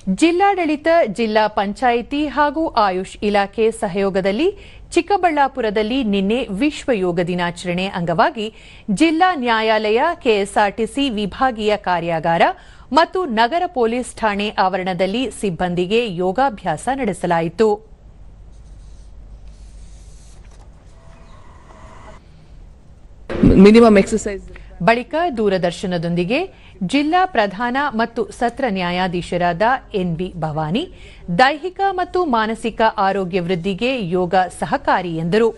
ಜಿಲ್ಲಾಡಳಿತ, ಜಿಲ್ಲಾ ಪಂಚಾಯಿತಿ ಹಾಗೂ ಆಯುಷ್ ಇಲಾಖೆ ಸಹಯೋಗದಲ್ಲಿ ಚಿಕ್ಕಬಳ್ಳಾಪುರದಲ್ಲಿ ನಿನ್ನೆ ವಿಶ್ವ ಯೋಗ ದಿನಾಚರಣೆ ಅಂಗವಾಗಿ ಜಿಲ್ಲಾ ನ್ಯಾಯಾಲಯ, ಕೆಎಸ್ಆರ್ಟಿಸಿ ವಿಭಾಗೀಯ ಕಾರ್ಯಾಗಾರ ಮತ್ತು ನಗರ ಪೊಲೀಸ್ ಠಾಣೆ ಆವರಣದಲ್ಲಿ ಸಿಬ್ಬಂದಿಗೆ ಯೋಗಾಭ್ಯಾಸ ನಡೆಸಲಾಯಿತು. ಬಳಿಕ ದೂರದರ್ಶನದೊಂದಿಗೆ ಜಿಲ್ಲಾ ಪ್ರಧಾನ ಮತ್ತು ಸತ್ರ ನ್ಯಾಯಾಧೀಶರಾದ ಎನ್ಬಿ ಭವಾನಿ ದೈಹಿಕ ಮತ್ತು ಮಾನಸಿಕ ಆರೋಗ್ಯ ವೃದ್ಧಿಗೆ ಯೋಗ ಸಹಕಾರಿ ಎಂದರು.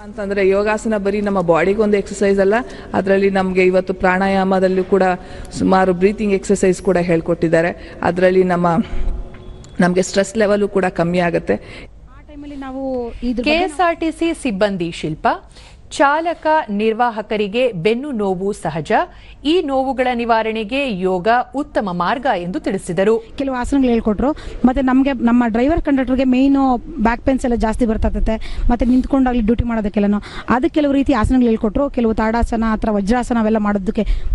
ಅಂತಂದ್ರೆ ಯೋಗಾಸನ ಬರೀ ನಮ್ಮ ಬಾಡಿಗೊಂದು ಎಕ್ಸಸೈಸ್ ಅಲ್ಲ, ಅದರಲ್ಲಿ ನಮಗೆ ಇವತ್ತು ಪ್ರಾಣಾಯಾಮದಲ್ಲೂ ಕೂಡ ಸುಮಾರು ಬ್ರೀತಿಂಗ್ ಎಕ್ಸಸೈಸ್ ಕೂಡ ಹೇಳ್ಕೊಟ್ಟಿದ್ದಾರೆ. ಅದರಲ್ಲಿ ನಮಗೆ ಸ್ಟ್ರೆಸ್ ಲೆವೆಲ್ ಕೂಡ ಕಮ್ಮಿ ಆಗುತ್ತೆ. ಕೆಎಸ್ಆರ್ಟಿಸಿ ಸಿಬ್ಬಂದಿ ಶಿಲ್ಪ, ಚಾಲಕ ನಿರ್ವಾಹಕರಿಗೆ ಬೆನ್ನು ನೋವು ಸಹಜ, ಈ ನೋವುಗಳ ನಿವಾರಣೆಗೆ ಯೋಗ ಉತ್ತಮ ಮಾರ್ಗ ಎಂದು ತಿಳಿಸಿದರು. ಕೆಲವು ಆಸನಗಳು ಹೇಳ್ಕೊಟ್ರು. ಮತ್ತೆ ನಮ್ಮ ಡ್ರೈವರ್ ಕಂಡಕ್ಟರ್ಗೆ ಮೇಯ್ನು ಬ್ಯಾಕ್ ಪೇನ್ಸ್ ಎಲ್ಲ ಜಾಸ್ತಿ ಬರ್ತದೆ, ಮತ್ತೆ ನಿಂತ್ಕೊಂಡಾಗಲಿ ಡ್ಯೂಟಿ ಮಾಡೋದಕ್ಕೆಲ್ಲ ಅದಕ್ಕೆ ಕೆಲವು ರೀತಿ ಆಸನಗಳು ಹೇಳ್ಕೊಟ್ರು. ಕೆಲವು ತಾಡಾಸನ ಅಥವಾ ವಜ್ರಾಸನ ಅವೆಲ್ಲ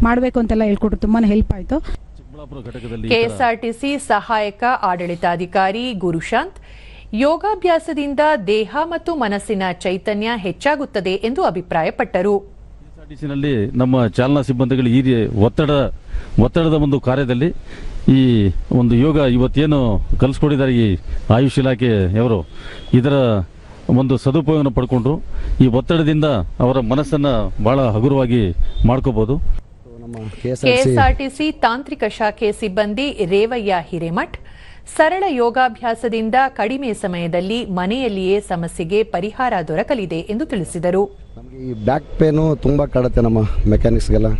ಮಾಡಬೇಕು ಅಂತೆಲ್ಲ ಹೇಳ್ಕೊಟ್ರು. ತುಂಬಾನೇ ಹೆಲ್ಪ್ ಆಯಿತು. ಕೆಎಸ್ಆರ್ಟಿಸಿ ಸಹಾಯಕ ಆಡಳಿತಾಧಿಕಾರಿ ಗುರುಶಾಂತ್ ಯೋಗಾಭ್ಯಾಸದಿಂದ ದೇಹ ಮತ್ತು ಮನಸ್ಸಿನ ಚೈತನ್ಯ ಹೆಚ್ಚಾಗುತ್ತದೆ ಎಂದು ಅಭಿಪ್ರಾಯಪಟ್ಟರು. ಕೆಎಸ್ಆರ್ಟಿಸಿನಲ್ಲಿ ನಮ್ಮ ಚಾಲನಾ ಸಿಬ್ಬಂದಿಗಳು ಈ ಒತ್ತಡದ ಒಂದು ಕಾರ್ಯದಲ್ಲಿ ಈ ಒಂದು ಯೋಗ ಇವತ್ತೇನು ಕಲಿಸ್ಕೊಟ್ಟಿದ್ದಾರೆ ಈ ಆಯುಷ್ ಇಲಾಖೆಯವರು, ಇದರ ಒಂದು ಸದುಪಯೋಗ ಪಡ್ಕೊಂಡ್ರು ಈ ಒತ್ತಡದಿಂದ ಅವರ ಮನಸ್ಸನ್ನ ಬಹಳ ಹಗುರವಾಗಿ ಮಾಡ್ಕೋಬಹುದು. ಕೆಎಸ್ಆರ್ಟಿಸಿ ತಾಂತ್ರಿಕ ಶಾಖೆ ಸಿಬ್ಬಂದಿ ರೇವಯ್ಯ ಹಿರೇಮಠ್ ಸರಳ ಯೋಗಾಭ್ಯಾಸದಿಂದ ಕಡಿಮೆ ಸಮಯದಲ್ಲಿ ಮನೆಯಲ್ಲಿಯೇ ಸಮಸ್ಯೆಗೆ ಪರಿಹಾರ ದೊರಕಲಿದೆ ಎಂದು ತಿಳಿಸಿದರು. ನಮಗೆ ಈ ಬ್ಯಾಕ್ ಪೇನು ತುಂಬ ಕಾಡುತ್ತೆ ನಮ್ಮ ಮೆಕ್ಯಾನಿಕ್ಸ್ಗೆಲ್ಲ.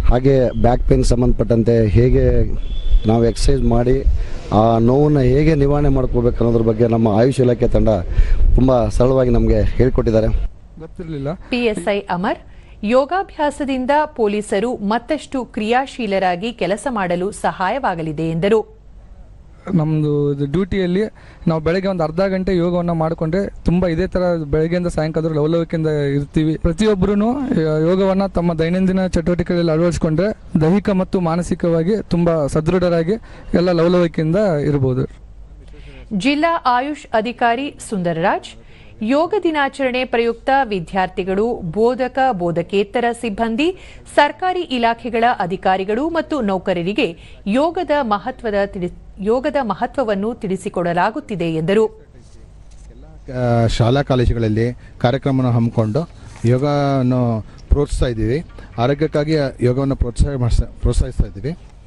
ಹಾಗೆ ಬ್ಯಾಕ್ ಪೇನ್ ಸಂಬಂಧಪಟ್ಟಂತೆ ಹೇಗೆ ನಾವು ಎಕ್ಸಸೈಸ್ ಮಾಡಿ ಆ ನೋವನ್ನು ಹೇಗೆ ನಿವಾರಣೆ ಮಾಡ್ಕೋಬೇಕು ಅನ್ನೋದ್ರ ಬಗ್ಗೆ ನಮ್ಮ ಆಯುಷ್ ಇಲಾಖೆ ತಂಡ ತುಂಬ ಸರಳವಾಗಿ ನಮಗೆ ಹೇಳಿಕೊಟ್ಟಿದ್ದಾರೆ. ಗೊತ್ತಿರಲಿಲ್ಲ. ಪಿಎಸ್ಐ ಅಮರ್ ಯೋಗಾಭ್ಯಾಸದಿಂದ ಪೊಲೀಸರು ಮತ್ತಷ್ಟು ಕ್ರಿಯಾಶೀಲರಾಗಿ ಕೆಲಸ ಮಾಡಲು ಸಹಾಯವಾಗಲಿದೆ ಎಂದರು. ನಮ್ಮದು ಡ್ಯೂಟಿಯಲ್ಲಿ ನಾವು ಬೆಳಗ್ಗೆ ಒಂದು ಅರ್ಧ ಗಂಟೆ ಯೋಗವನ್ನು ಮಾಡಿಕೊಂಡ್ರೆ ತುಂಬ ಇದೇ ಥರ ಬೆಳಗ್ಗೆಯಿಂದ ಸಾಯಂಕಾಲ ಲವಲವಿಕೆಯಿಂದ ಇರ್ತೀವಿ. ಪ್ರತಿಯೊಬ್ಬರೂ ಯೋಗವನ್ನು ತಮ್ಮ ದೈನಂದಿನ ಚಟುವಟಿಕೆಗಳಲ್ಲಿ ಅಳವಡಿಸಿಕೊಂಡ್ರೆ ದೈಹಿಕ ಮತ್ತು ಮಾನಸಿಕವಾಗಿ ತುಂಬ ಸದೃಢರಾಗಿ ಎಲ್ಲ ಲವಲವಿಕೆಯಿಂದ ಇರ್ಬೋದು. ಜಿಲ್ಲಾ ಆಯುಷ್ ಅಧಿಕಾರಿ ಸುಂದರರಾಜ್ ಯೋಗ ದಿನಾಚರಣೆ ಪ್ರಯುಕ್ತ ವಿದ್ಯಾರ್ಥಿಗಳು, ಬೋಧಕ ಬೋಧಕೇತರ ಸಿಬ್ಬಂದಿ, ಸರ್ಕಾರಿ ಇಲಾಖೆಗಳ ಅಧಿಕಾರಿಗಳು ಮತ್ತು ನೌಕರರಿಗೆ ಯೋಗದ ಮಹತ್ವವನ್ನು ತಿಳಿಸಿಕೊಡಲಾಗುತ್ತಿದೆ ಎಂದರು. ಶಾಲಾ ಕಾಲೇಜುಗಳಲ್ಲಿ ಕಾರ್ಯಕ್ರಮವನ್ನು ಹಮ್ಮಿಕೊಂಡು ಯೋಗವನ್ನು ಪ್ರೋತ್ಸಾಹಿಸ್ತಾ ಇದ್ದೀವಿ. ಆರೋಗ್ಯಕ್ಕಾಗಿ ಯೋಗವನ್ನು ಪ್ರೋತ್ಸಾಹಿಸ್ತಾ ಇದ್ದೀವಿ.